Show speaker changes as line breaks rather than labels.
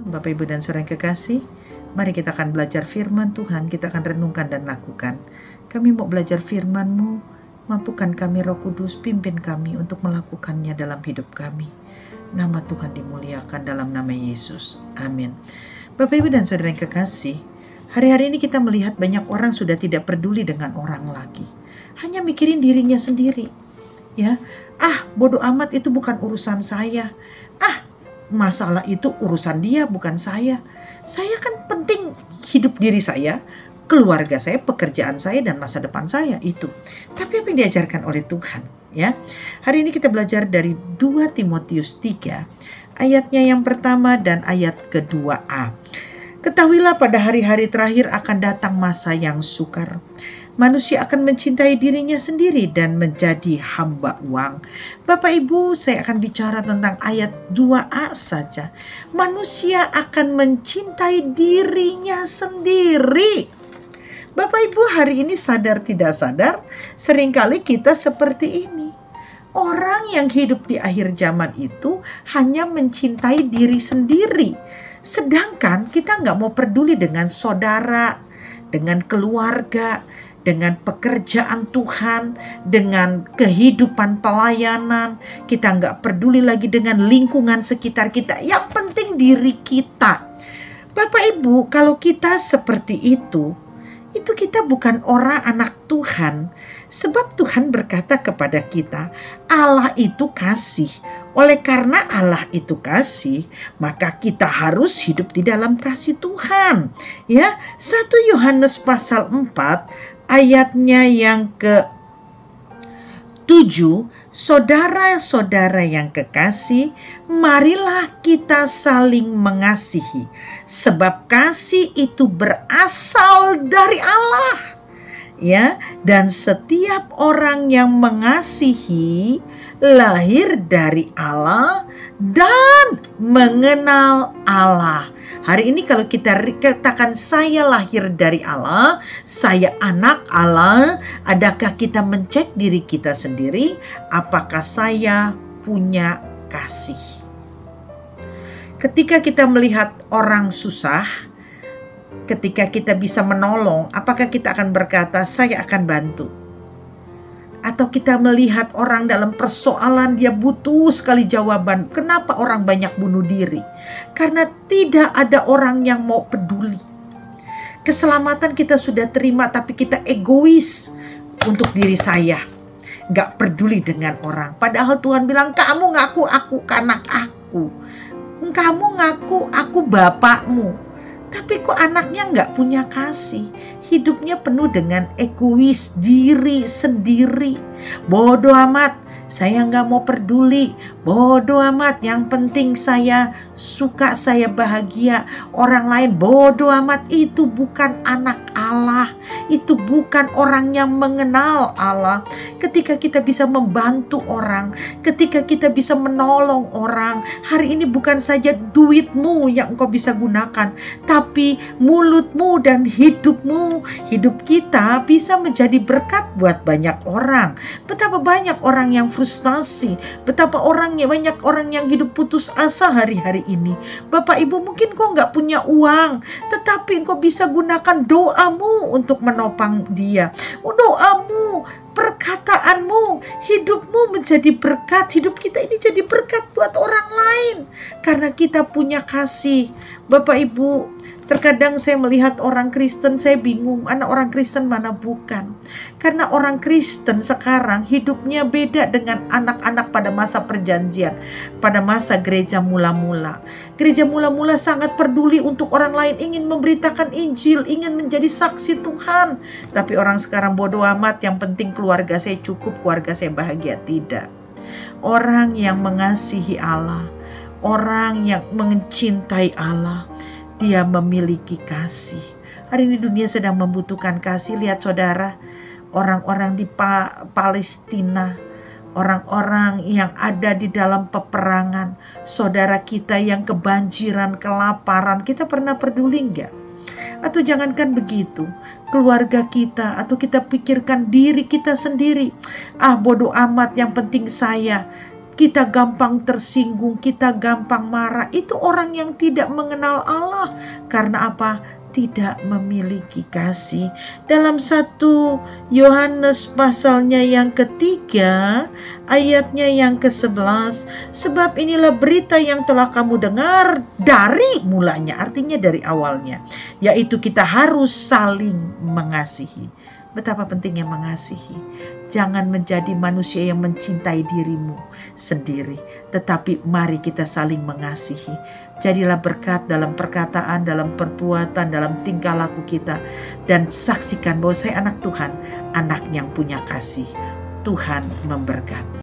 Bapak, Ibu, dan Saudara yang kekasih, mari kita akan belajar firman Tuhan, kita akan renungkan dan lakukan. Kami mau belajar firman-Mu, mampukan kami Roh Kudus, pimpin kami untuk melakukannya dalam hidup kami. Nama Tuhan dimuliakan dalam nama Yesus. Amin. Bapak, Ibu, dan Saudara yang kekasih, hari-hari ini kita melihat banyak orang sudah tidak peduli dengan orang lagi. Hanya mikirin dirinya sendiri. Ya, bodoh amat, itu bukan urusan saya. Masalah itu urusan dia, bukan saya. Saya kan penting hidup diri saya, keluarga saya, pekerjaan saya, dan masa depan saya itu. Tapi apa yang diajarkan oleh Tuhan? Ya, hari ini kita belajar dari 2 Timotius 3, ayatnya yang pertama dan ayat kedua-a. Ketahuilah pada hari-hari terakhir akan datang masa yang sukar. Manusia akan mencintai dirinya sendiri dan menjadi hamba uang. Bapak Ibu, saya akan bicara tentang ayat 2a saja. Manusia akan mencintai dirinya sendiri. Bapak Ibu, hari ini sadar tidak sadar, seringkali kita seperti ini. Orang yang hidup di akhir zaman itu hanya mencintai diri sendiri. Sedangkan kita nggak mau peduli dengan saudara, dengan keluarga, dengan pekerjaan Tuhan, dengan kehidupan pelayanan. Kita nggak peduli lagi dengan lingkungan sekitar kita. Yang penting diri kita. Bapak Ibu, kalau kita seperti itu kita bukan orang anak Tuhan. Sebab Tuhan berkata kepada kita, Allah itu kasih. Oleh karena Allah itu kasih, maka kita harus hidup di dalam kasih Tuhan. Ya, 1 Yohanes pasal 4 ayatnya yang ke-7, saudara-saudara yang kekasih, marilah kita saling mengasihi, sebab kasih itu berasal dari Allah. Ya, dan setiap orang yang mengasihi lahir dari Allah dan mengenal Allah. Hari ini kalau kita katakan saya lahir dari Allah, saya anak Allah, adakah kita mencek diri kita sendiri, apakah saya punya kasih? Ketika kita melihat orang susah, ketika kita bisa menolong, apakah kita akan berkata, saya akan bantu? Atau kita melihat orang dalam persoalan, dia butuh sekali jawaban. Kenapa orang banyak bunuh diri? Karena tidak ada orang yang mau peduli. Keselamatan kita sudah terima, tapi kita egois untuk diri saya. Gak peduli dengan orang. Padahal Tuhan bilang, kamu ngaku aku anak aku. Kamu ngaku aku bapakmu. Tapi kok anaknya nggak punya kasih? Hidupnya penuh dengan egois, diri sendiri. Bodoh amat, saya nggak mau peduli. Bodoh amat, yang penting saya suka, saya bahagia. Orang lain bodoh amat. Itu bukan anak Allah. Itu bukan orang yang mengenal Allah. Ketika kita bisa membantu orang, ketika kita bisa menolong orang, hari ini bukan saja duitmu yang engkau bisa gunakan, tapi mulutmu dan hidupmu. Hidup kita bisa menjadi berkat buat banyak orang. Betapa banyak orang yang frustasi, betapa banyak orang yang hidup putus asa hari-hari ini. Bapak Ibu, mungkin kau nggak punya uang, tetapi engkau bisa gunakan doamu untuk menopang dia. Doamu, perkataanmu, hidupmu menjadi berkat. Hidup kita ini jadi berkat buat orang lain karena kita punya kasih. Bapak Ibu, terkadang saya melihat orang Kristen, saya bingung mana orang Kristen mana bukan. Karena orang Kristen sekarang hidupnya beda dengan anak-anak pada masa perjanjian, pada masa gereja mula-mula. Gereja mula-mula sangat peduli untuk orang lain, ingin memberitakan Injil, ingin menjadi saksi Tuhan. Tapi orang sekarang bodoh amat, yang penting keluarga saya cukup, keluarga saya bahagia. Tidak. Orang yang mengasihi Allah, orang yang mencintai Allah, dia memiliki kasih. Hari ini dunia sedang membutuhkan kasih. Lihat saudara, orang-orang di Palestina, orang-orang yang ada di dalam peperangan, saudara kita yang kebanjiran, kelaparan, kita pernah peduli enggak? Atau jangankan begitu, keluarga kita, atau kita pikirkan diri kita sendiri. Bodoh amat, yang penting saya. kita gampang tersinggung, kita gampang marah. Itu orang yang tidak mengenal Allah. Karena apa? Tidak memiliki kasih. Dalam 1 Yohanes pasalnya yang ketiga, ayatnya yang ke-11, sebab inilah berita yang telah kamu dengar dari mulanya, artinya dari awalnya, yaitu kita harus saling mengasihi. Betapa pentingnya mengasihi. Jangan menjadi manusia yang mencintai dirimu sendiri, tetapi mari kita saling mengasihi. Jadilah berkat dalam perkataan, dalam perbuatan, dalam tingkah laku kita. Dan saksikan bahwa saya anak Tuhan, anak yang punya kasih. Tuhan memberkati.